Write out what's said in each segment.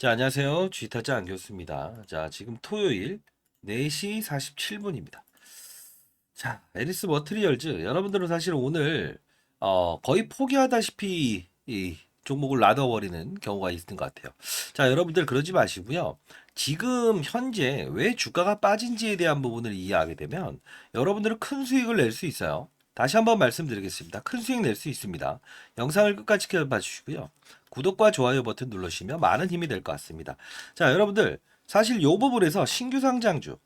자, 안녕하세요. 쥐타짜 안교수입니다. 자, 지금 토요일 4시 47분입니다. 자, 에리스 머트리얼즈. 여러분들은 사실 오늘, 거의 포기하다시피 이 종목을 놔둬버리는 경우가 있는 것 같아요. 자, 여러분들 그러지 마시고요. 지금 현재 왜 주가가 빠진지에 대한 부분을 이해하게 되면 여러분들은 큰 수익을 낼 수 있어요. 다시 한번 말씀드리겠습니다. 큰 수익 낼 수 있습니다. 영상을 끝까지 지켜봐 주시고요. 구독과 좋아요 버튼 누르시면 많은 힘이 될 것 같습니다. 자, 여러분들 사실 이 부분에서 신규 상장주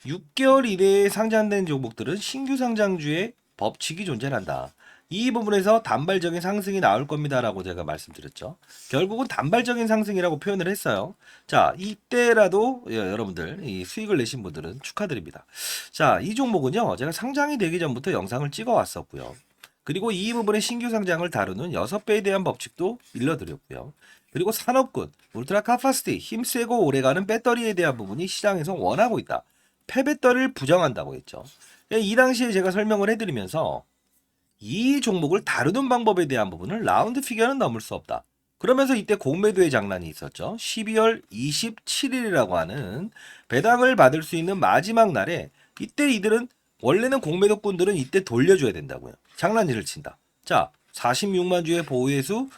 6개월 이내에 상장된 종목들은 신규 상장주의 법칙이 존재한다. 이 부분에서 단발적인 상승이 나올 겁니다라고 제가 말씀드렸죠. 결국은 단발적인 상승이라고 표현을 했어요. 자, 이때라도 여러분들 이 수익을 내신 분들은 축하드립니다. 자, 이 종목은요. 제가 상장이 되기 전부터 영상을 찍어 왔었고요. 그리고 이 부분의 신규 상장을 다루는 6배에 대한 법칙도 일러드렸고요. 그리고 산업군, 울트라 카파시티, 힘세고 오래가는 배터리에 대한 부분이 시장에서 원하고 있다. 폐배터리를 부정한다고 했죠. 이 당시에 제가 설명을 해드리면서 이 종목을 다루는 방법에 대한 부분을 라운드 피겨는 넘을 수 없다. 그러면서 이때 공매도의 장난이 있었죠. 12월 27일이라고 하는 배당을 받을 수 있는 마지막 날에 이때 이들은 원래는 공매도꾼들은 이때 돌려줘야 된다고요. 장난질을 친다. 자, 46만 주의 보호회수,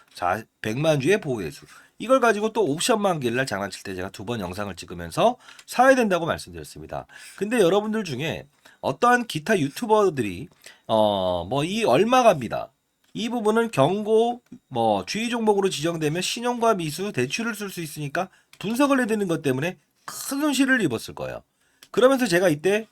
100만 주의 보호회수. 이걸 가지고 또 옵션 만기일 날 장난칠 때 제가 2번 영상을 찍으면서 사야 된다고 말씀드렸습니다. 근데 여러분들 중에 어떠한 기타 유튜버들이 뭐 이 얼마 갑니다. 이 부분은 경고 주의 종목으로 지정되면 신용과 미수 대출을 쓸 수 있으니까 분석을 해야 되는 것 때문에 큰 손실을 입었을 거예요. 그러면서 제가 이때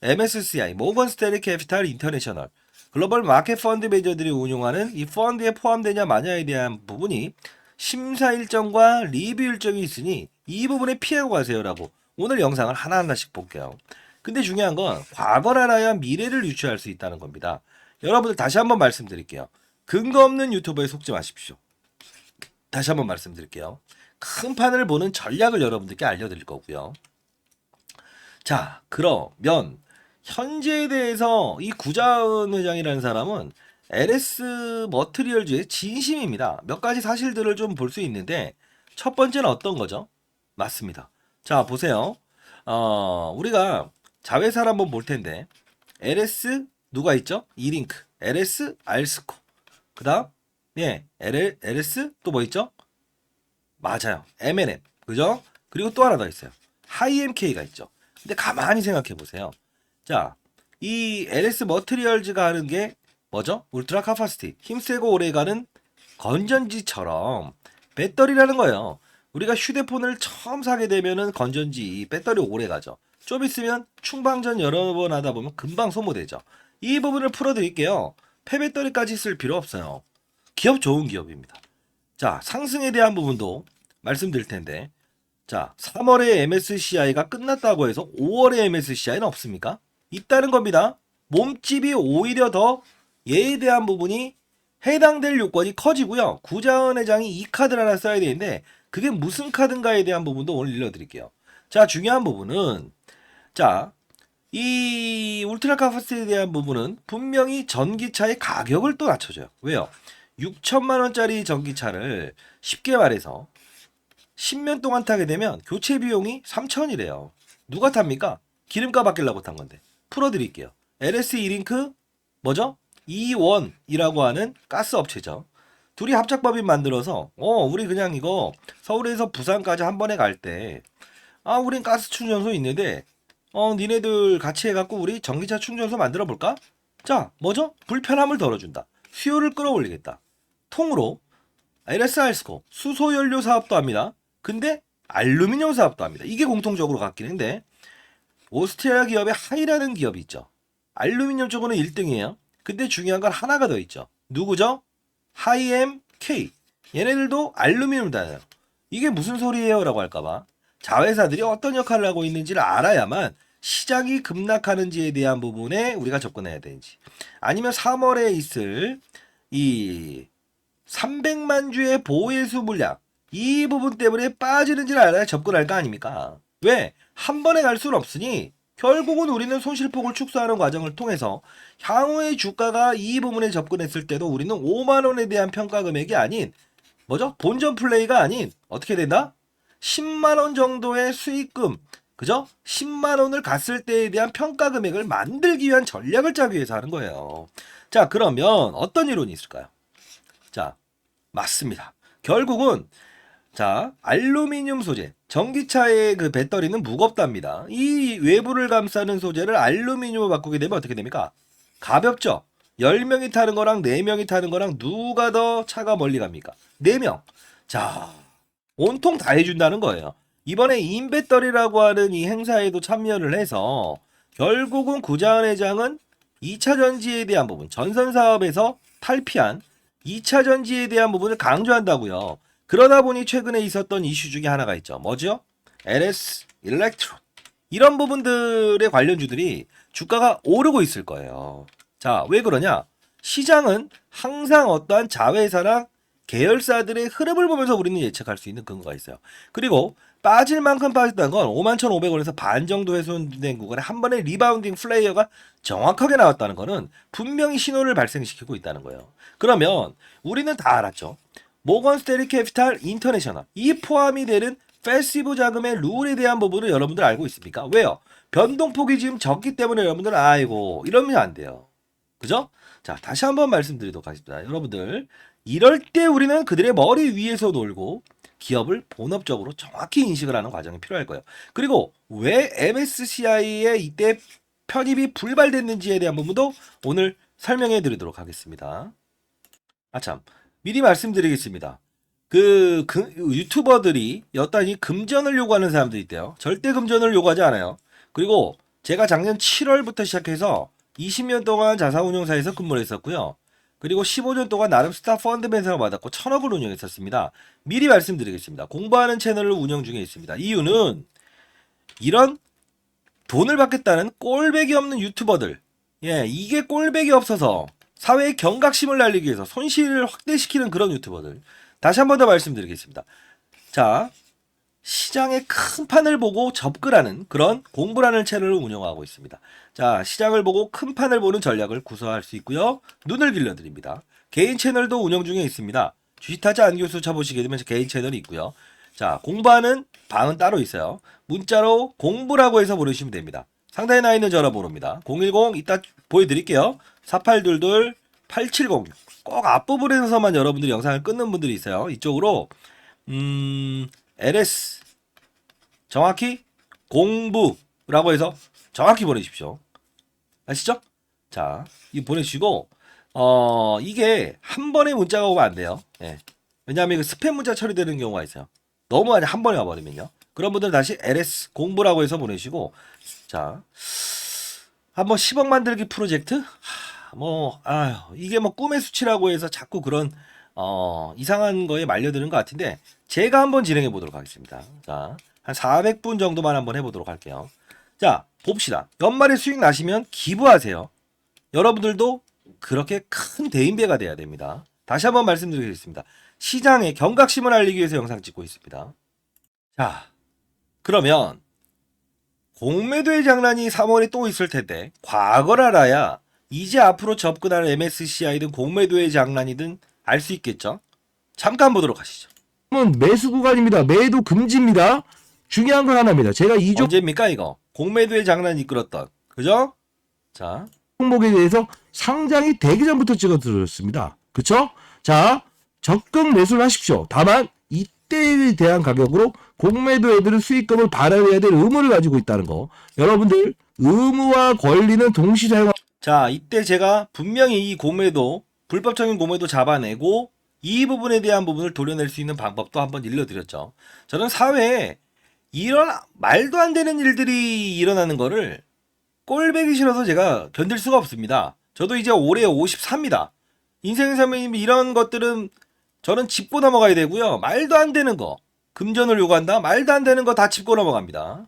MSCI 모건 스탠리 캐피탈 인터내셔널 글로벌 마켓 펀드 매니저들이 운용하는 이 펀드에 포함되냐 마냐에 대한 부분이 심사 일정과 리뷰 일정이 있으니 이 부분에 피하고 가세요라고 오늘 영상을 하나하나씩 볼게요. 근데 중요한 건 과거를 알아야 미래를 유추할 수 있다는 겁니다. 여러분들 다시 한번 말씀드릴게요. 근거 없는 유튜버에 속지 마십시오. 다시 한번 말씀드릴게요. 큰 판을 보는 전략을 여러분들께 알려드릴 거고요. 자, 그러면 현재에 대해서 이 구자은 회장이라는 사람은 LS 머트리얼즈의 진심입니다. 몇 가지 사실들을 좀 볼 수 있는데 첫 번째는 어떤 거죠? 맞습니다. 자, 보세요. 우리가 자회사를 한번 볼 텐데 LS 누가 있죠? 이링크, LS 알스코. 그다음 LS 또 뭐 있죠? 맞아요. M&M. 그죠? 그리고 또 하나 더 있어요. 하이엠케이가 있죠. 근데 가만히 생각해 보세요. 자, 이 LS 머트리얼즈가 하는 게 뭐죠? 울트라 카파시티. 힘세고 오래가는 건전지처럼 배터리라는 거예요. 우리가 휴대폰을 처음 사게 되면은 건전지 배터리 오래 가죠. 좀 있으면 충방전 여러 번 하다 보면 금방 소모되죠. 이 부분을 풀어드릴게요. 폐배터리까지 쓸 필요 없어요. 기업 좋은 기업입니다. 자, 상승에 대한 부분도 말씀드릴 텐데, 자, 3월에 MSCI가 끝났다고 해서 5월에 MSCI는 없습니까? 있다는 겁니다. 몸집이 오히려 더 얘에 대한 부분이 해당될 요건이 커지고요. 구자은 회장이 이 카드를 하나 써야 되는데 그게 무슨 카드인가에 대한 부분도 오늘 일러드릴게요. 자, 중요한 부분은 자, 이 울트라 카파시티에 대한 부분은 분명히 전기차의 가격을 또 낮춰줘요. 왜요? 6천만 원짜리 전기차를 쉽게 말해서 10년 동안 타게 되면 교체 비용이 3천이래요. 누가 탑니까? 기름값 아끼려고 탄 건데. 풀어드릴게요. LS 이링크 뭐죠? 이원이라고 하는 가스 업체죠. 둘이 합작법인 만들어서 우리 그냥 이거 서울에서 부산까지 한 번에 갈 때 우린 가스 충전소 있는데 니네들 같이 해갖고 우리 전기차 충전소 만들어 볼까? 자, 뭐죠? 불편함을 덜어준다. 수요를 끌어올리겠다. 통으로 LSR스코 수소연료 사업도 합니다. 근데 알루미늄 사업도 합니다. 이게 공통적으로 같긴 한데 오스트리아 기업의 하이라는 기업이 있죠. 알루미늄 쪽으로는 1등이에요. 근데 중요한 건 하나가 더 있죠. 누구죠? 하이엠K. 얘네들도 알루미늄 다녀요. 이게 무슨 소리예요? 라고 할까봐 자회사들이 어떤 역할을 하고 있는지를 알아야만 시장이 급락하는지에 대한 부분에 우리가 접근해야 되는지, 아니면 3월에 있을 이 300만 주의 보호예수 물량 이 부분 때문에 빠지는지를 알아야 접근할 거 아닙니까? 왜? 한 번에 갈 수는 없으니 결국은 우리는 손실폭을 축소하는 과정을 통해서 향후의 주가가 이 부분에 접근했을 때도 우리는 5만 원에 대한 평가 금액이 아닌 뭐죠? 본전 플레이가 아닌 어떻게 된다? 10만 원 정도의 수익금, 그죠? 10만 원을 갔을 때에 대한 평가 금액을 만들기 위한 전략을 짜기 위해서 하는 거예요. 자, 그러면 어떤 이론이 있을까요? 자, 맞습니다. 결국은 자, 알루미늄 소재. 전기차의 그 배터리는 무겁답니다. 이 외부를 감싸는 소재를 알루미늄으로 바꾸게 되면 어떻게 됩니까? 가볍죠? 10명이 타는 거랑 4명이 타는 거랑 누가 더 차가 멀리 갑니까? 4명. 자, 온통 다 해준다는 거예요. 이번에 인배터리라고 하는 이 행사에도 참여를 해서 결국은 구자은 회장은 2차 전지에 대한 부분, 전선 사업에서 탈피한 2차 전지에 대한 부분을 강조한다고요. 그러다 보니 최근에 있었던 이슈 중에 하나가 있죠. 뭐죠? LS 일렉트론. 이런 부분들의 관련주들이 주가가 오르고 있을 거예요. 자, 왜 그러냐? 시장은 항상 어떠한 자회사나 계열사들의 흐름을 보면서 우리는 예측할 수 있는 근거가 있어요. 그리고 빠질 만큼 빠졌다는 건 51,500원에서 반 정도 훼손된 구간에 한 번에 리바운딩 플레이어가 정확하게 나왔다는 것은 분명히 신호를 발생시키고 있다는 거예요. 그러면 우리는 다 알았죠. 모건 스탠리 캐피탈 인터내셔널 이 포함이 되는 패시브 자금의 룰에 대한 부분을 여러분들 알고 있습니까? 왜요? 변동폭이 지금 적기 때문에 여러분들 아이고 이러면 안 돼요. 그죠? 자, 다시 한번 말씀드리도록 하겠습니다. 여러분들 이럴 때 우리는 그들의 머리 위에서 놀고 기업을 본업적으로 정확히 인식을 하는 과정이 필요할 거예요. 그리고 왜 MSCI에 이때 편입이 불발됐는지에 대한 부분도 오늘 설명해 드리도록 하겠습니다. 아참, 미리 말씀드리겠습니다. 그 유튜버들이 여단이 금전을 요구하는 사람들이 있대요. 절대 금전을 요구하지 않아요. 그리고 제가 작년 7월부터 시작해서 20년 동안 자산운용사에서 근무를 했었고요. 그리고 15년 동안 나름 스타 펀드 멘상을 받았고 1,000억을 운영했었습니다. 미리 말씀드리겠습니다. 공부하는 채널을 운영 중에 있습니다. 이유는 이런 돈을 받겠다는 꼴배기 없는 유튜버들, 예, 이게 꼴배기 없어서 사회의 경각심을 날리기 위해서 손실을 확대시키는 그런 유튜버들. 다시 한 번 더 말씀드리겠습니다. 자, 시장의 큰 판을 보고 접근하는 그런 공부라는 채널을 운영하고 있습니다. 자, 시장을 보고 큰 판을 보는 전략을 구사할 수 있고요. 눈을 길러드립니다. 개인 채널도 운영 중에 있습니다. 주식타자 안교수 쳐보시게 되면 개인 채널이 있고요. 자, 공부하는 방은 따로 있어요. 문자로 공부라고 해서 보내주시면 됩니다. 상단에 나와 있는 전화번호입니다. 010 이따 보여드릴게요. 4822-8706. 꼭 앞부분에서만 여러분들이 영상을 끊는 분들이 있어요. 이쪽으로 LS 정확히 공부라고 해서 정확히 보내주십시오. 아시죠? 자, 이거 보내주시고 이게 한 번에 문자가 오면 안 돼요. 예. 왜냐하면 이거 스팸 문자 처리되는 경우가 있어요. 너무 한 번에 와버리면요. 그런 분들은 다시 LS 공부라고 해서 보내시고, 자, 한번 10억 만들기 프로젝트? 이게 뭐 꿈의 수치라고 해서 자꾸 그런 이상한 거에 말려드는 것 같은데 제가 한번 진행해 보도록 하겠습니다. 자, 한 400분 정도만 한번 해보도록 할게요. 자, 봅시다. 연말에 수익 나시면 기부하세요. 여러분들도 그렇게 큰 대인배가 돼야 됩니다. 다시 한번 말씀드리겠습니다. 시장의 경각심을 알리기 위해서 영상 찍고 있습니다. 자, 그러면 공매도의 장난이 3월에 또 있을 텐데 과거를 알아야 이제 앞으로 접근할 MSCI든 공매도의 장난이든 알 수 있겠죠? 잠깐 보도록 하시죠. 매수 구간입니다. 매도 금지입니다. 중요한 건 하나입니다. 제가 이 언제입니까 이거? 공매도의 장난이 이끌었던, 그죠? 자, 종목에 대해서 상장이 되기 전부터 찍어드렸습니다. 그쵸? 자, 적극 매수를 하십시오. 다만 이때에 대한 가격으로 공매도 애들은 수익금을 발행해야 될 의무를 가지고 있다는 거. 여러분들 의무와 권리는 동시 사용. 자, 이때 제가 분명히 이 공매도, 불법적인 공매도 잡아내고 이 부분에 대한 부분을 도려낼 수 있는 방법도 한번 일러드렸죠. 저는 사회에 이런 말도 안 되는 일들이 일어나는 거를 꼴배기 싫어서 제가 견딜 수가 없습니다. 저도 이제 올해 54입니다. 인생에서 이런 것들은 저는 짚고 넘어가야 되고요. 말도 안 되는 거, 금전을 요구한다? 말도 안 되는 거 다 짚고 넘어갑니다.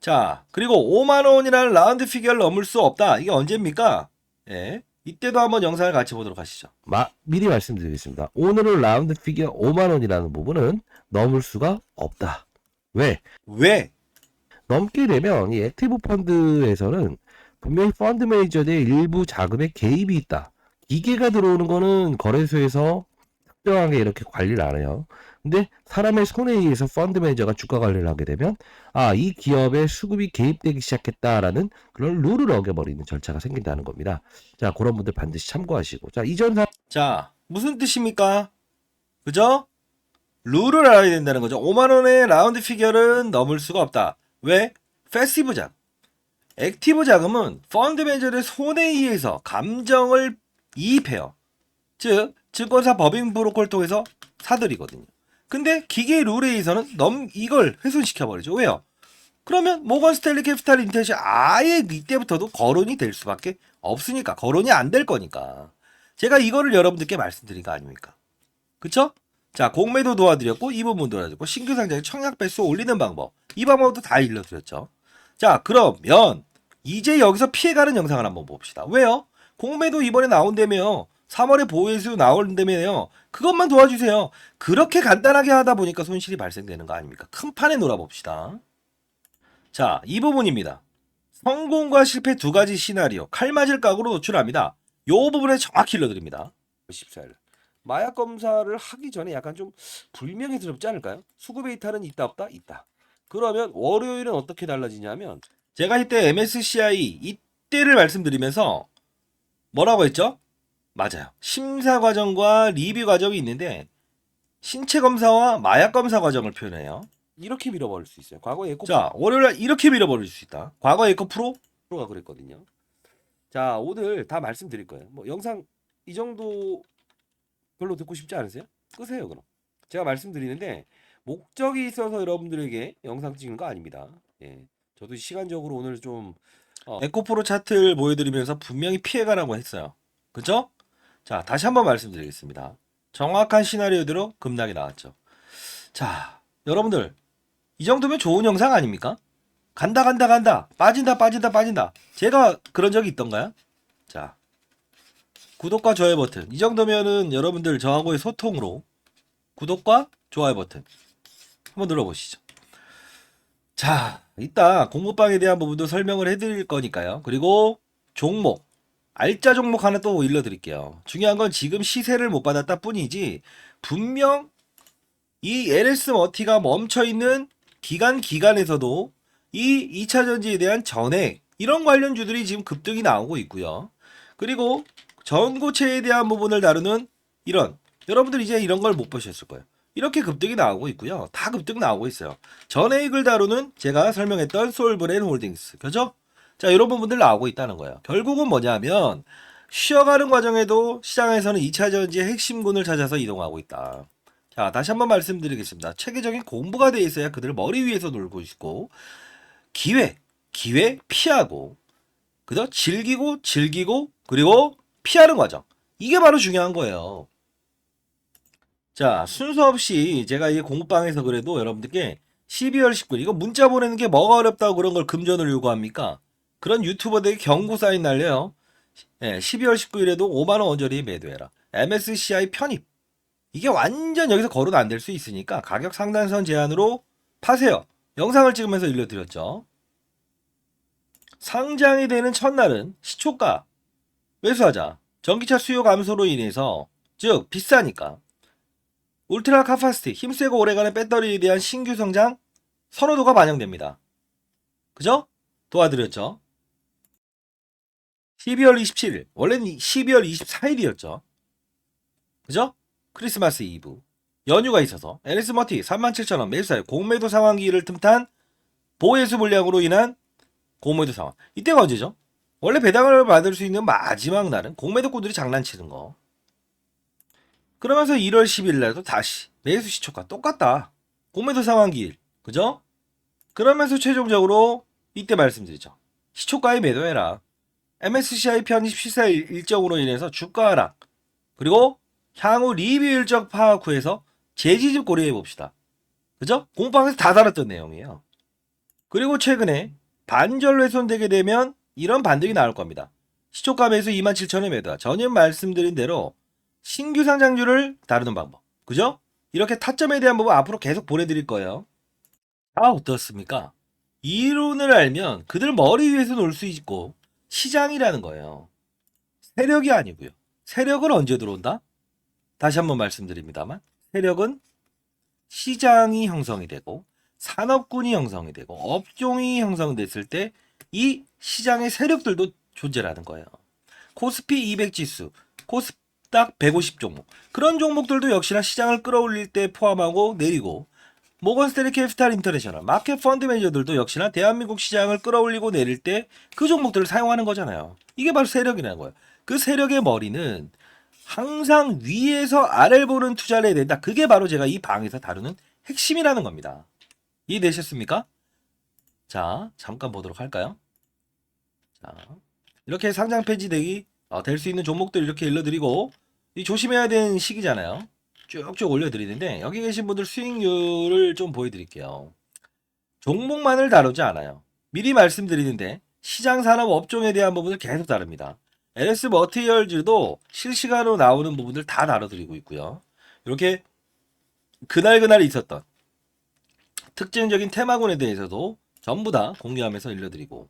자, 그리고 5만원이라는 라운드 피겨를 넘을 수 없다. 이게 언제입니까? 예. 이때도 한번 영상을 같이 보도록 하시죠. 미리 말씀드리겠습니다. 오늘은 라운드 피겨 5만원이라는 부분은 넘을 수가 없다. 왜? 넘게 되면 이 액티브 펀드에서는 분명히 펀드 매니저들의 일부 자금의 개입이 있다. 기계가 들어오는 거는 거래소에서 특정하게 이렇게 관리를 안 해요. 근데 사람의 손에 의해서 펀드 매니저가 주가 관리를 하게 되면 이 기업에 수급이 개입되기 시작했다라는 그런 룰을 어겨버리는 절차가 생긴다는 겁니다. 자, 그런 분들 반드시 참고하시고. 자, 이전 자, 무슨 뜻입니까? 그죠? 룰을 알아야 된다는 거죠. 5만 원의 라운드 피겨는 넘을 수가 없다. 왜? 패시브 자금. 액티브 자금은 펀드 매니저의 손에 의해서 감정을 이입해요. 즉, 증권사 법인 브로커를 통해서 사들이거든요. 근데 기계 룰에 의해서는 이걸 훼손시켜 버리죠. 왜요? 그러면 모건 스탠리 캐피탈 인텔이 아예 이때부터도 거론이 될 수밖에 없으니까, 거론이 안 될 거니까. 제가 이거를 여러분들께 말씀드린 거 아닙니까? 그쵸? 자, 공매도 도와드렸고, 이 부분 도와드렸고, 신규 상장에 청약 배수 올리는 방법, 이 방법도 다 일러드렸죠. 자, 그러면 이제 여기서 피해가는 영상을 한번 봅시다. 왜요? 공매도 이번에 나온다며요. 3월에 보호해수 나온다며요. 그것만 도와주세요. 그렇게 간단하게 하다 보니까 손실이 발생되는 거 아닙니까? 큰 판에 놀아봅시다. 자, 이 부분입니다. 성공과 실패 두 가지 시나리오, 칼 맞을 각오로 노출합니다. 요 부분에 정확히 일러드립니다. 14일. 마약 검사를 하기 전에 약간 좀 불명예스럽지 않을까요? 수급의 이탈은 있다 없다? 있다. 그러면 월요일은 어떻게 달라지냐면 제가 이때 MSCI 이때를 말씀드리면서 뭐라고 했죠? 맞아요. 심사 과정과 리뷰 과정이 있는데 신체 검사와 마약 검사 과정을 표현해요. 이렇게 밀어버릴 수 있어요. 과거 에코 자, 월요일날 이렇게 밀어버릴 수 있다. 과거 에코 프로가 그랬거든요. 자, 오늘 다 말씀드릴 거예요. 뭐 영상 이 정도 별로 듣고 싶지 않으세요? 끄세요, 그럼. 제가 말씀드리는데 목적이 있어서 여러분들에게 영상 찍는 거 아닙니다. 예. 저도 시간적으로 오늘 좀 에코프로 차트를 보여드리면서 분명히 피해가라고 했어요. 그죠? 자, 다시 한번 말씀드리겠습니다. 정확한 시나리오대로 급락이 나왔죠. 자, 여러분들 이 정도면 좋은 영상 아닙니까? 간다 간다 간다 빠진다 빠진다 빠진다. 제가 그런 적이 있던가요? 자, 구독과 좋아요 버튼. 이 정도면은 여러분들 저하고의 소통으로 구독과 좋아요 버튼 한번 눌러보시죠. 자, 이따 공부방에 대한 부분도 설명을 해드릴 거니까요. 그리고 종목, 알짜 종목 하나 또 일러드릴게요. 중요한 건 지금 시세를 못 받았다 뿐이지 분명 이 LS 머티가 멈춰있는 기간에서도 이 2차 전지에 대한 전액 이런 관련주들이 지금 급등이 나오고 있고요. 그리고 전고체에 대한 부분을 다루는 이런 여러분들 이제 이런 걸 못 보셨을 거예요. 이렇게 급등이 나오고 있고요. 다 급등 나오고 있어요. 전액을 다루는 제가 설명했던 솔브랜 홀딩스. 그죠? 자, 이런 부분들 나오고 있다는 거예요. 결국은 뭐냐면 쉬어가는 과정에도 시장에서는 2차 전지의 핵심군을 찾아서 이동하고 있다. 자, 다시 한번 말씀드리겠습니다. 체계적인 공부가 돼 있어야 그들 머리 위에서 놀고 있고 기회 피하고 그죠? 즐기고 그리고 피하는 과정. 이게 바로 중요한 거예요. 자, 순서 없이 제가 이 공부방에서 그래도 여러분들께 12월 19일 이거 문자 보내는 게 뭐가 어렵다고 그런 걸 금전을 요구합니까? 그런 유튜버들에게 경고 사인 날려요. 12월 19일에도 5만 원 언저리 매도해라. MSCI 편입. 이게 완전 여기서 거론 안 될 수 있으니까 가격 상단선 제한으로 파세요. 영상을 찍으면서 일러드렸죠. 상장이 되는 첫날은 시초가 매수하자. 전기차 수요 감소로 인해서 즉 비싸니까 울트라 카파시티 힘세고 오래가는 배터리에 대한 신규 성장 선호도가 반영됩니다. 그죠? 도와드렸죠. 12월 27일 원래는 12월 24일이었죠. 그죠? 크리스마스 이브 연휴가 있어서 LS 머티 37,000원 매수사요. 공매도 상황기를 틈탄 보혜수 물량으로 인한 공매도 상황. 이때가 언제죠? 원래 배당을 받을 수 있는 마지막 날은 공매도꾼들이 장난치는 거. 그러면서 1월 10일 날도 다시 매수 시초가 똑같다. 공매도 상황기일. 그죠? 그러면서 최종적으로 이때 말씀드리죠. 시초가에 매도해라. MSCI 편입 시세 일정으로 인해서 주가 하락. 그리고 향후 리뷰 일정 파악 후에서 재지집 고려해 봅시다. 그죠? 공방에서 다 다뤘던 내용이에요. 그리고 최근에 반절 훼손되게 되면 이런 반등이 나올 겁니다. 시초가 매수 27,000원 매도하. 전혀 말씀드린 대로 신규 상장주를 다루는 방법. 그죠? 이렇게 타점에 대한 부분 앞으로 계속 보내드릴 거예요. 어떻습니까? 이론을 알면 그들 머리 위에서 놀 수 있고 시장이라는 거예요. 세력이 아니고요. 세력은 언제 들어온다? 다시 한번 말씀드립니다만 세력은 시장이 형성이 되고 산업군이 형성이 되고 업종이 형성됐을 때 이 시장의 세력들도 존재하는 거예요. 코스피 200 지수, 코스닥 150 종목 그런 종목들도 역시나 시장을 끌어올릴 때 포함하고 내리고 모건스탠리 캐피탈 인터내셔널 마켓 펀드 매니저들도 역시나 대한민국 시장을 끌어올리고 내릴 때 그 종목들을 사용하는 거잖아요. 이게 바로 세력이라는 거예요. 그 세력의 머리는 항상 위에서 아래를 보는 투자를 해야 된다. 그게 바로 제가 이 방에서 다루는 핵심이라는 겁니다. 이해되셨습니까? 자, 잠깐 보도록 할까요? 자, 이렇게 상장 폐지되기 될 수 있는 종목들 이렇게 일러드리고 이 조심해야 되는 시기잖아요. 쭉쭉 올려드리는데 여기 계신 분들 수익률을 좀 보여드릴게요. 종목만을 다루지 않아요. 미리 말씀드리는데 시장 산업 업종에 대한 부분을 계속 다룹니다. LS 머티리얼즈도 실시간으로 나오는 부분들 다 다뤄드리고 있고요. 이렇게 그날 있었던 특징적인 테마군에 대해서도 전부 다 공유하면서 일러드리고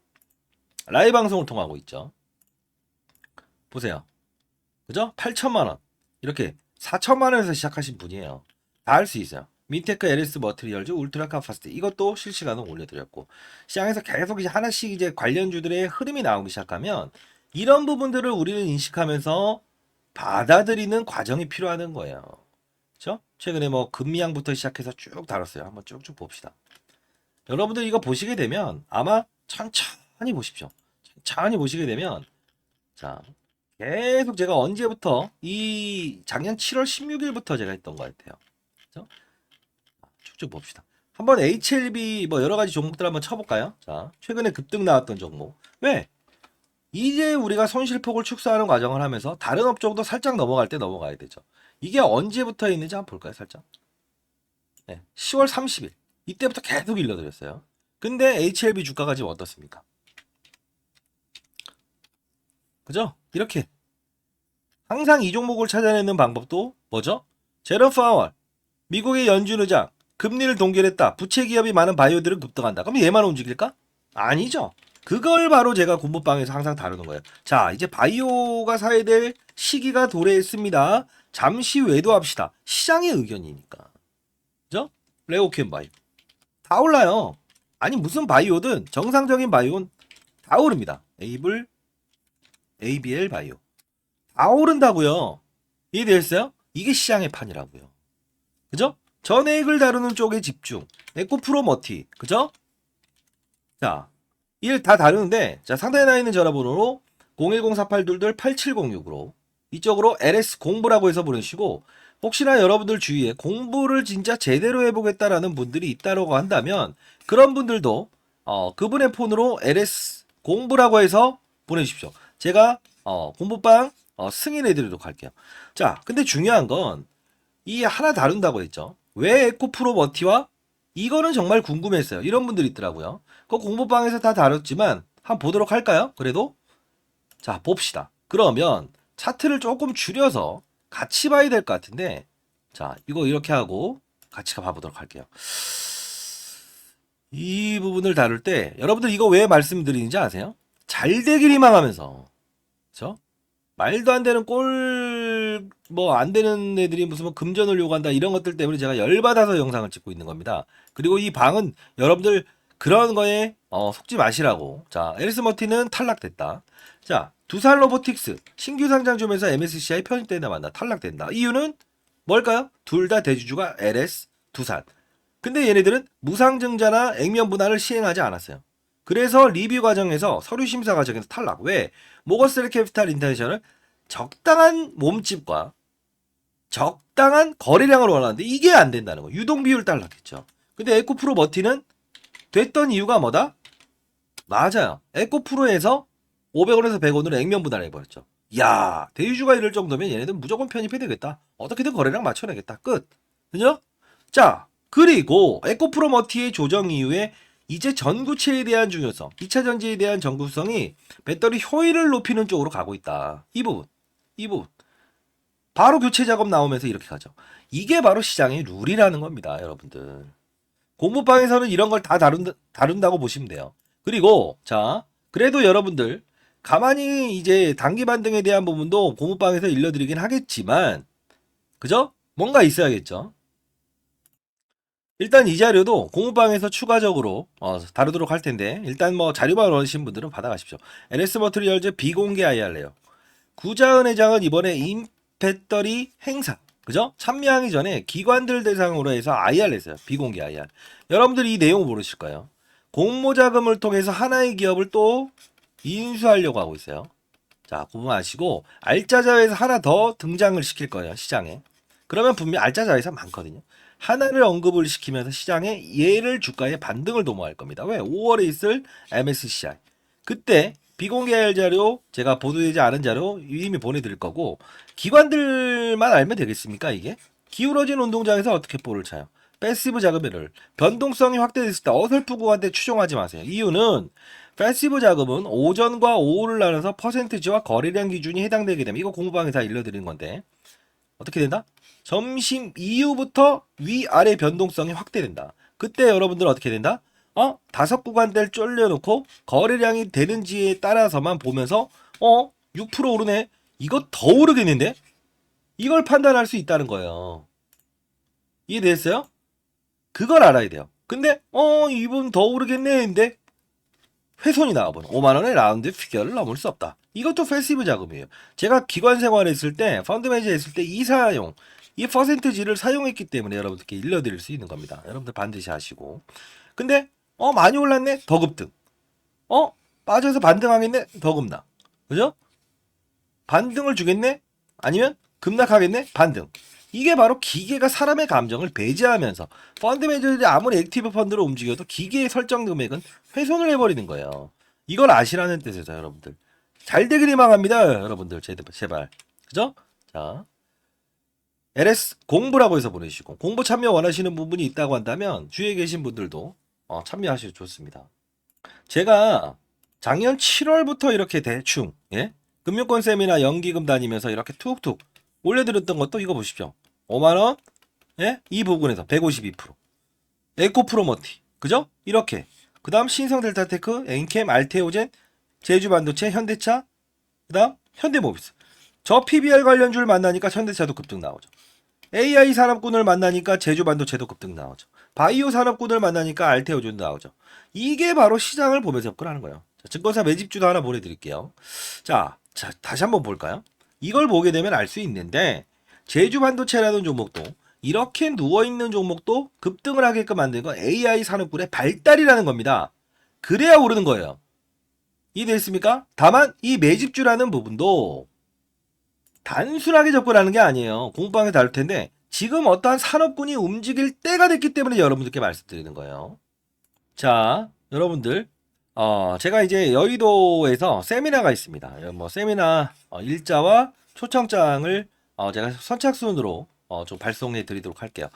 라이브 방송을 통하고 있죠. 보세요. 그죠? 8천만 원 이렇게 4천만 원에서 시작하신 분이에요. 다 할 수 있어요. 민테크 LS 머티리얼즈 울트라 카파시티 이것도 실시간으로 올려드렸고 시장에서 계속 이제 하나씩 이제 관련주들의 흐름이 나오기 시작하면 이런 부분들을 우리는 인식하면서 받아들이는 과정이 필요한 거예요. 그렇죠? 최근에 뭐 금미양부터 시작해서 쭉 다뤘어요. 한번 쭉쭉 봅시다. 여러분들 이거 보시게 되면 아마 천천히 보십시오. 천천히 보시게 되면 자 계속 제가 언제부터 이 작년 7월 16일부터 제가 했던 것 같아요. 그렇죠? 쭉쭉 봅시다. 한번 HLB 뭐 여러 가지 종목들 한번 쳐볼까요? 자 최근에 급등 나왔던 종목 왜? 이제 우리가 손실폭을 축소하는 과정을 하면서 다른 업종도 살짝 넘어갈 때 넘어가야 되죠. 이게 언제부터 있는지 한번 볼까요? 살짝. 네, 10월 30일. 이때부터 계속 일러드렸어요. 근데 HLB 주가가 지금 어떻습니까? 그죠? 이렇게. 항상 이 종목을 찾아내는 방법도 뭐죠? 제롬 파월. 미국의 연준 의장. 금리를 동결했다. 부채 기업이 많은 바이오들은 급등한다. 그럼 얘만 움직일까? 아니죠. 그걸 바로 제가 공부방에서 항상 다루는 거예요. 자, 이제 바이오가 사야 될 시기가 도래했습니다. 잠시 외도합시다. 시장의 의견이니까. 그죠? 레오켄 바이오. 다 올라요. 아니, 무슨 바이오든 정상적인 바이오는 다 오릅니다. ABL 바이오. 다 오른다고요. 이해되셨어요? 이게 시장의 판이라고요. 그죠? 전액을 다루는 쪽에 집중. 에코프로 머티. 그죠? 자, 일 다 다루는데 자 상단에 나 있는 전화번호로 010-4822-8706으로 이쪽으로 LS 공부라고 해서 보내시고 혹시나 여러분들 주위에 공부를 진짜 제대로 해보겠다라는 분들이 있다고 한다면 그런 분들도 그분의 폰으로 LS 공부라고 해서 보내주십시오. 제가 공부방 승인해드리도록 할게요. 자, 근데 중요한 건 이 하나 다룬다고 했죠. 왜 에코프로 머티와 이거는 정말 궁금했어요. 이런 분들이 있더라고요. 그 공부방에서 다 다뤘지만 한번 보도록 할까요? 그래도 자 봅시다. 그러면 차트를 조금 줄여서 같이 봐야 될 것 같은데 자 이거 이렇게 하고 같이 봐보도록 할게요. 이 부분을 다룰 때 여러분들 이거 왜 말씀드리는지 아세요? 잘 되길 희망하면서 그렇죠? 말도 안 되는 뭐 안 되는 애들이 무슨 뭐 금전을 요구한다 이런 것들 때문에 제가 열받아서 영상을 찍고 있는 겁니다. 그리고 이 방은 여러분들 그런 거에 속지 마시라고. 자, 에리스 머티는 탈락됐다. 자, 두산 로보틱스 신규 상장 주면서 MSCI 편입된다 만다 탈락된다. 이유는 뭘까요? 둘 다 대주주가 LS 두산. 근데 얘네들은 무상증자나 액면 분할을 시행하지 않았어요. 그래서 리뷰 과정에서 서류 심사 과정에서 탈락. 왜? 모건스탠리 캐피탈 인터내셔널 적당한 몸집과 적당한 거래량을 원하는데 이게 안 된다는 거. 유동 비율 탈락했죠. 근데 에코프로 머티는 됐던 이유가 뭐다? 맞아요. 에코프로에서 500원에서 100원으로 액면 분할해 버렸죠. 야, 대주주가 이럴 정도면 얘네들 무조건 편입해야 되겠다. 어떻게든 거래량 맞춰내겠다. 끝. 그죠? 자, 그리고 에코프로 머티의 조정 이후에 이제 전구체에 대한 중요성, 2차 전지에 대한 전구성이 배터리 효율을 높이는 쪽으로 가고 있다. 이 부분. 바로 교체 작업 나오면서 이렇게 가죠. 이게 바로 시장의 룰이라는 겁니다, 여러분들. 공부방에서는 이런 걸 다 다룬다고 보시면 돼요. 그리고 자, 그래도 여러분들 가만히 이제 단기 반등에 대한 부분도 공부방에서 일러드리긴 하겠지만, 그죠? 뭔가 있어야겠죠. 일단 이 자료도 공부방에서 추가적으로 다루도록 할 텐데 일단 뭐 자료만 원하시는 분들은 받아가십시오. LS 머트리얼즈 비공개 IR래요. 구자은 회장은 이번에 임배터리 행사 그죠? 참여하기 전에 기관들 대상으로 해서 IR 했어요. 비공개 IR. 여러분들이 이 내용 모르실 거예요. 공모자금을 통해서 하나의 기업을 또 인수하려고 하고 있어요. 자, 그거 아시고 알짜자회사 하나 더 등장을 시킬 거예요. 시장에. 그러면 분명 알짜자회사 많거든요. 하나를 언급을 시키면서 시장에 얘를 주가에 반등을 도모할 겁니다. 왜? 5월에 있을 MSCI. 그때 비공개 자료 제가 보도되지 않은 자료 이미 보내드릴 거고 기관들만 알면 되겠습니까 이게? 기울어진 운동장에서 어떻게 볼을 차요? 패시브 자금을 변동성이 확대됐을 때 어설프 구간대 추종하지 마세요. 이유는 패시브 자금은 오전과 오후를 나눠서 퍼센트지와 거래량 기준이 해당되게 되면 이거 공부방에서 다 일러드리는 건데 어떻게 된다? 점심 이후부터 위아래 변동성이 확대된다. 그때 여러분들은 어떻게 된다? 다섯 구간대를 쫄려놓고 거래량이 되는지에 따라서만 보면서 6% 오르네. 이거 더 오르겠는데? 이걸 판단할 수 있다는 거예요. 이해됐어요? 그걸 알아야 돼요. 근데 이분 더 오르겠네 했는데 훼손이 나와버려. 5만 원의 라운드 피겨를 넘을 수 없다. 이것도 패시브 자금이에요. 제가 기관 생활했을 때, 펀드 매니저 했을 때 이 사용, 이 퍼센트지를 사용했기 때문에 여러분들께 일러드릴 수 있는 겁니다. 여러분들 반드시 아시고. 근데 많이 올랐네? 더 급등. 빠져서 반등하겠네? 더 급락. 그죠? 반등을 주겠네? 아니면 급락하겠네? 반등. 이게 바로 기계가 사람의 감정을 배제하면서 펀드 매니저들이 아무리 액티브 펀드로 움직여도 기계의 설정 금액은 훼손을 해버리는 거예요. 이걸 아시라는 뜻이죠, 여러분들. 잘 되길 희망합니다, 여러분들. 제발. 그죠? 자, LS 공부라고 해서 보내주시고 공부 참여 원하시는 부분이 있다고 한다면 주위에 계신 분들도 참여하셔도 좋습니다. 제가 작년 7월부터 이렇게 대충 금융권 세미나 연기금 다니면서 이렇게 툭툭 올려드렸던 것도 이거 보십시오. 5만원 이 부분에서 152% 에코프로머티 그죠? 이렇게 그 다음 신성델타테크 엔캠 알테오젠 제주반도체 현대차 그 다음 현대모비스 저 PBR 관련주를 만나니까 현대차도 급등 나오죠. AI 산업군을 만나니까 제주반도체도 급등 나오죠. 바이오 산업군을 만나니까 알테오존도 나오죠. 이게 바로 시장을 보면서 접근하는 거예요. 자, 증권사 매집주도 하나 보내드릴게요. 자, 다시 한번 볼까요? 이걸 보게 되면 알 수 있는데 제주반도체라는 종목도 이렇게 누워있는 종목도 급등을 하게끔 만든 건 AI 산업군의 발달이라는 겁니다. 그래야 오르는 거예요. 이해됐습니까? 다만 이 매집주라는 부분도 단순하게 접근하는 게 아니에요. 공부방에 다룰 텐데 지금 어떠한 산업군이 움직일 때가 됐기 때문에 여러분들께 말씀드리는 거예요. 자, 여러분들 제가 이제 여의도에서 세미나가 있습니다. 뭐 세미나 일자와 초청장을 제가 선착순으로 좀 발송해 드리도록 할게요.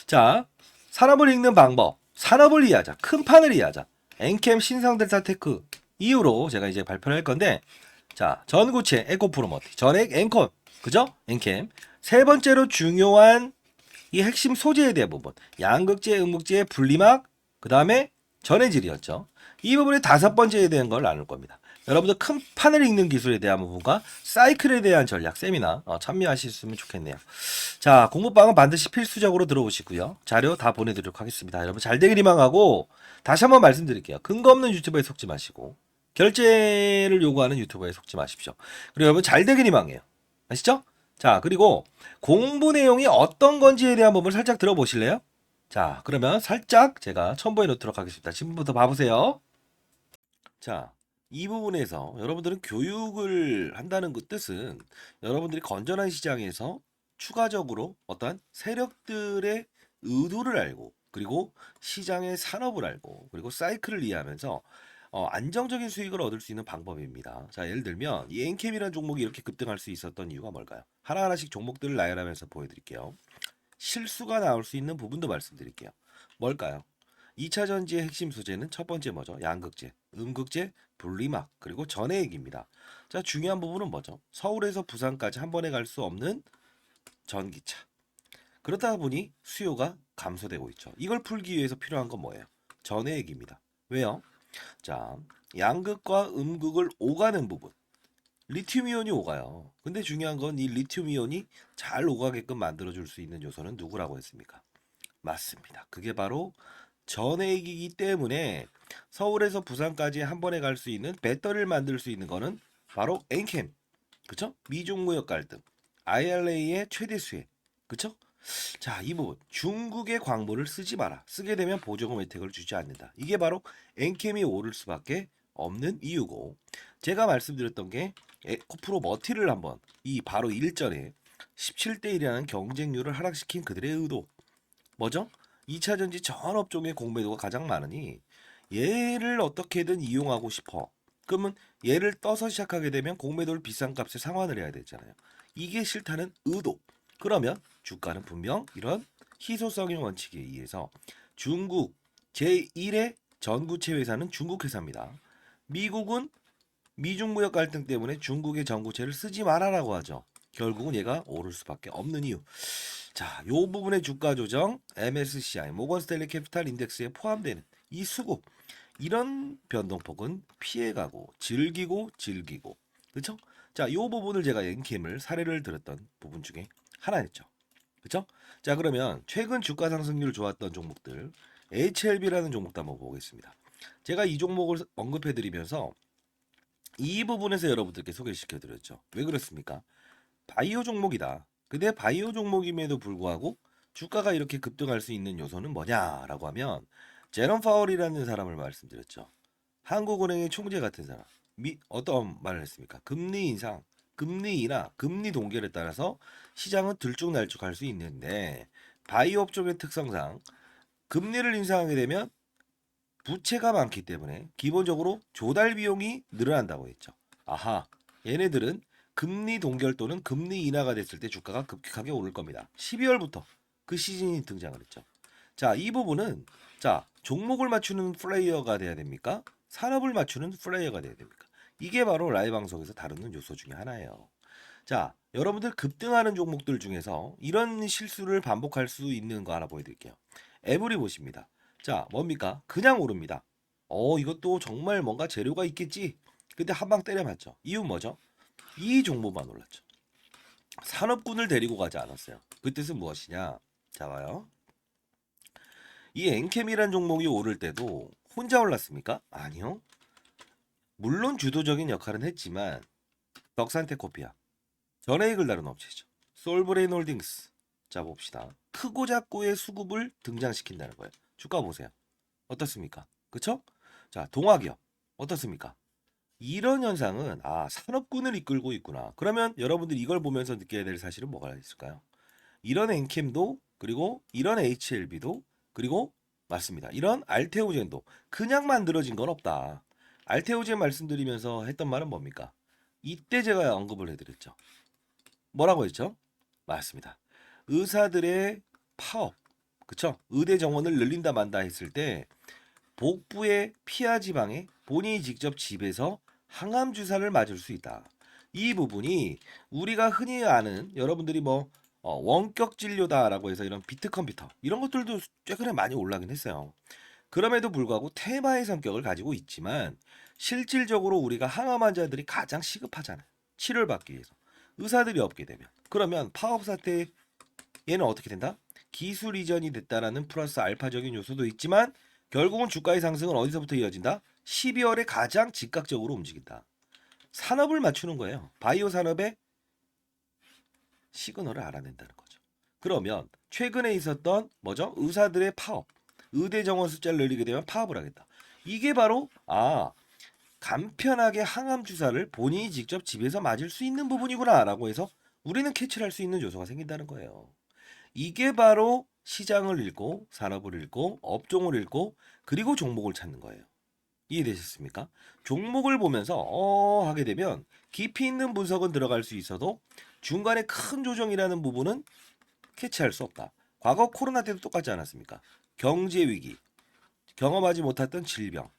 자, 산업을 읽는 방법, 산업을 이해하자, 큰 판을 이해하자, 엔캠 신성델타테크 이후로 제가 이제 발표를 할 건데 자, 전구체 에코프로머티, 전액 엔콘, 그죠? 엔캠. 세 번째로 중요한 이 핵심 소재에 대한 부분, 양극재, 음극재, 분리막, 그 다음에 전해질이었죠. 이 부분에 다섯 번째에 대한 걸 나눌 겁니다. 여러분들 큰 판을 읽는 기술에 대한 부분과 사이클에 대한 전략 세미나 참여하셨으면 좋겠네요. 자, 공부방은 반드시 필수적으로 들어오시고요. 자료 다 보내드리도록 하겠습니다. 여러분 잘 되길 희망하고 다시 한번 말씀드릴게요. 근거 없는 유튜버에 속지 마시고 결제를 요구하는 유튜버에 속지 마십시오. 그리고 여러분 잘 되길 희망해요. 아시죠? 자, 그리고 공부 내용이 어떤 건지에 대한 부분을 살짝 들어보실래요? 자, 그러면 살짝 제가 첨부해 놓도록 하겠습니다. 지금부터 봐보세요. 자, 이 부분에서 여러분들은 교육을 한다는 그 뜻은 여러분들이 건전한 시장에서 추가적으로 어떤 세력들의 의도를 알고 그리고 시장의 산업을 알고 그리고 사이클을 이해하면서 안정적인 수익을 얻을 수 있는 방법입니다. 자, 예를 들면 이 엔캠이라는 종목이 이렇게 급등할 수 있었던 이유가 뭘까요? 하나하나씩 종목들을 나열하면서 보여드릴게요. 실수가 나올 수 있는 부분도 말씀드릴게요. 뭘까요? 2차 전지의 핵심 소재는 첫 번째 뭐죠? 양극재, 음극재, 분리막, 그리고 전해액입니다. 자, 중요한 부분은 뭐죠? 서울에서 부산까지 한 번에 갈 수 없는 전기차. 그러다 보니 수요가 감소되고 있죠. 이걸 풀기 위해서 필요한 건 뭐예요? 전해액입니다. 왜요? 자, 양극과 음극을 오가는 부분. 리튬 이온이 오가요. 근데 중요한 건 이 리튬 이온이 잘 오가게끔 만들어줄 수 있는 요소는 누구라고 했습니까? 맞습니다. 그게 바로 전액이기 때문에 서울에서 부산까지 한 번에 갈 수 있는 배터리를 만들 수 있는 거는 바로 엔캠. 그쵸? 미중무역 갈등. IRA의 최대 수혜. 그쵸? 자, 이 부분. 중국의 광물을 쓰지 마라. 쓰게 되면 보조금 혜택을 주지 않는다. 이게 바로 엔캠이 오를 수밖에 없는 이유고, 제가 말씀드렸던 게 에코프로 머티를 한번 이 바로 일전에 17대 1이라는 경쟁률을 하락시킨 그들의 의도. 뭐죠? 2차 전지 전 업종의 공매도가 가장 많으니 얘를 어떻게든 이용하고 싶어. 그러면 얘를 떠서 시작하게 되면 공매도를 비싼 값에 상환을 해야 되잖아요. 이게 싫다는 의도. 그러면 주가는 분명 이런 희소성의 원칙에 의해서 중국 제1의 전구체 회사는 중국 회사입니다. 미국은 미중 무역 갈등 때문에 중국의 전구체를 쓰지 말아라고 하죠. 결국은 얘가 오를 수밖에 없는 이유. 자, 요 부분의 주가 조정, MSCI, 모건 스탠리 캐피탈 인덱스에 포함되는 이 수급, 이런 변동폭은 피해가고 즐기고 그렇죠? 자, 요 부분을 제가 엔캠을 사례를 들었던 부분 중에 하나였죠. 그렇죠? 자, 그러면 최근 주가 상승률 좋았던 종목들, HLB라는 종목도 한번 보겠습니다. 제가 이 종목을 언급해 드리면서 이 부분에서 여러분들께 소개시켜 드렸죠. 왜 그렇습니까? 바이오 종목이다. 근데 바이오 종목임에도 불구하고 주가가 이렇게 급등할 수 있는 요소는 뭐냐라고 하면 제롬 파월이라는 사람을 말씀드렸죠. 한국은행의 총재 같은 사람. 어떤 말을 했습니까? 금리 인상, 금리 인하, 금리 동결에 따라서 시장은 들쭉날쭉할 수 있는데 바이오 업종의 특성상 금리를 인상하게 되면 부채가 많기 때문에 기본적으로 조달 비용이 늘어난다고 했죠. 아하, 얘네들은 금리 동결 또는 금리 인하가 됐을 때 주가가 급격하게 오를 겁니다. 12월부터 그 시즌이 등장을 했죠. 자, 이 부분은 자, 종목을 맞추는 플레이어가 돼야 됩니까? 산업을 맞추는 플레이어가 돼야 됩니까? 이게 바로 라이브 방송에서 다루는 요소 중에 하나예요. 자, 여러분들 급등하는 종목들 중에서 이런 실수를 반복할 수 있는 거 하나 보여드릴게요. 에브리 보십니다. 자, 뭡니까? 그냥 오릅니다. 이것도 정말 뭔가 재료가 있겠지. 근데 한 방 때려맞죠. 이유 뭐죠? 이 종목만 올랐죠. 산업군을 데리고 가지 않았어요. 그 뜻은 무엇이냐? 자, 봐요. 이 엔캠이란 종목이 오를 때도 혼자 올랐습니까? 아니요. 물론 주도적인 역할은 했지만 덕산테코피아, 전해익을 다룬 업체죠. 솔브레인 홀딩스. 자, 봅시다. 크고 작고의 수급을 등장시킨다는 거예요. 주가 보세요. 어떻습니까? 그쵸? 자, 동화기업 어떻습니까? 이런 현상은 산업군을 이끌고 있구나. 그러면 여러분들 이걸 보면서 느껴야 될 사실은 뭐가 있을까요? 이런 엔캠도 그리고 이런 HLB도 그리고 맞습니다. 이런 알테오젠도 그냥 만들어진 건 없다. 알테오젠 말씀드리면서 했던 말은 뭡니까? 이때 제가 언급을 해드렸죠. 뭐라고 했죠? 맞습니다. 의사들의 파업, 그쵸? 의대 정원을 늘린다 만다 했을 때 복부의 피하 지방에 본인이 직접 집에서 항암 주사를 맞을 수 있다. 이 부분이 우리가 흔히 아는 여러분들이 원격 진료다라고 해서 이런 비트 컴퓨터 이런 것들도 최근에 많이 올라긴 했어요. 그럼에도 불구하고 테마의 성격을 가지고 있지만 실질적으로 우리가 항암 환자들이 가장 시급하잖아요. 치료를 받기 위해서. 의사들이 없게 되면. 그러면 파업 사태 얘는 어떻게 된다? 기술 이전이 됐다라는 플러스 알파적인 요소도 있지만 결국은 주가의 상승은 어디서부터 이어진다? 12월에 가장 즉각적으로 움직인다. 산업을 맞추는 거예요. 바이오 산업의 시그널을 알아낸다는 거죠. 그러면 최근에 있었던 뭐죠? 의사들의 파업, 의대 정원 숫자를 늘리게 되면 파업을 하겠다. 이게 바로 간편하게 항암 주사를 본인이 직접 집에서 맞을 수 있는 부분이구나라고 해서 우리는 캐치를 할 수 있는 요소가 생긴다는 거예요. 이게 바로 시장을 읽고 산업을 읽고 업종을 읽고 그리고 종목을 찾는 거예요. 이해되셨습니까? 종목을 보면서 하게 되면 깊이 있는 분석은 들어갈 수 있어도 중간에 큰 조정이라는 부분은 캐치할 수 없다. 과거 코로나 때도 똑같지 않았습니까? 경제 위기, 경험하지 못했던 질병,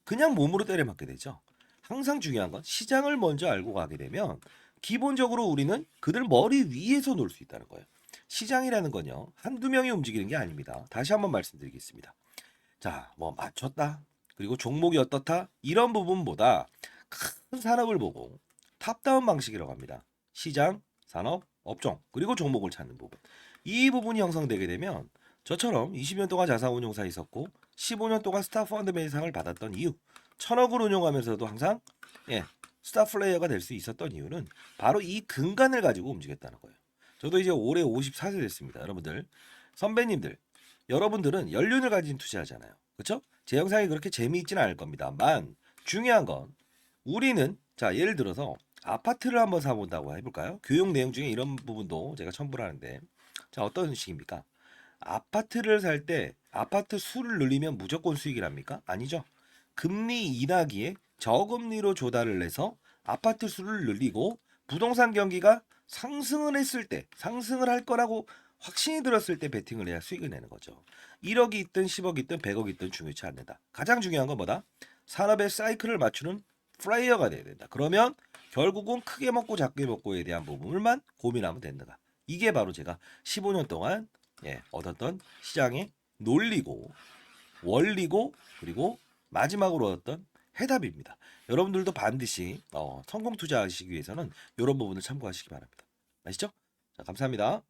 그냥 몸으로 때려맞게 되죠. 항상 중요한 건 시장을 먼저 알고 가게 되면 기본적으로 우리는 그들 머리 위에서 놀 수 있다는 거예요. 시장이라는 건요, 한두 명이 움직이는 게 아닙니다. 다시 한번 말씀드리겠습니다. 자, 맞췄다. 그리고 종목이 어떻다? 이런 부분보다 큰 산업을 보고 탑다운 방식이라고 합니다. 시장, 산업, 업종, 그리고 종목을 찾는 부분. 이 부분이 형성되게 되면 저처럼 20년 동안 자산운용사에 있었고 15년 동안 스타 펀드맨상을 받았던 이유, 1000억을 운용하면서도 항상 스타 플레이어가 될 수 있었던 이유는 바로 이 근간을 가지고 움직였다는 거예요. 저도 이제 올해 54세 됐습니다. 여러분들, 선배님들, 여러분들은 연륜을 가진 투자하잖아요. 그렇죠? 제 영상이 그렇게 재미있지는 않을 겁니다만 중요한 건 우리는 자 예를 들어서 아파트를 한번 사본다고 해볼까요? 교육 내용 중에 이런 부분도 제가 첨부를 하는데 자 어떤 식입니까? 아파트를 살 때 아파트 수를 늘리면 무조건 수익이랍니까? 아니죠. 금리 인하기에 저금리로 조달을 해서 아파트 수를 늘리고 부동산 경기가 상승을 했을 때, 상승을 할 거라고 확신이 들었을 때 베팅을 해야 수익을 내는 거죠. 1억이 있든 10억이 있든 100억이 있든 중요치 않는다. 가장 중요한 건 뭐다? 산업의 사이클을 맞추는 플레이어가 돼야 된다. 그러면 결국은 크게 먹고 작게 먹고에 대한 부분을만 고민하면 된다. 이게 바로 제가 15년 동안 얻었던 시장의 논리고 원리고 그리고 마지막으로 얻었던 해답입니다. 여러분들도 반드시 성공 투자하시기 위해서는 이런 부분을 참고하시기 바랍니다. 아시죠? 자, 감사합니다.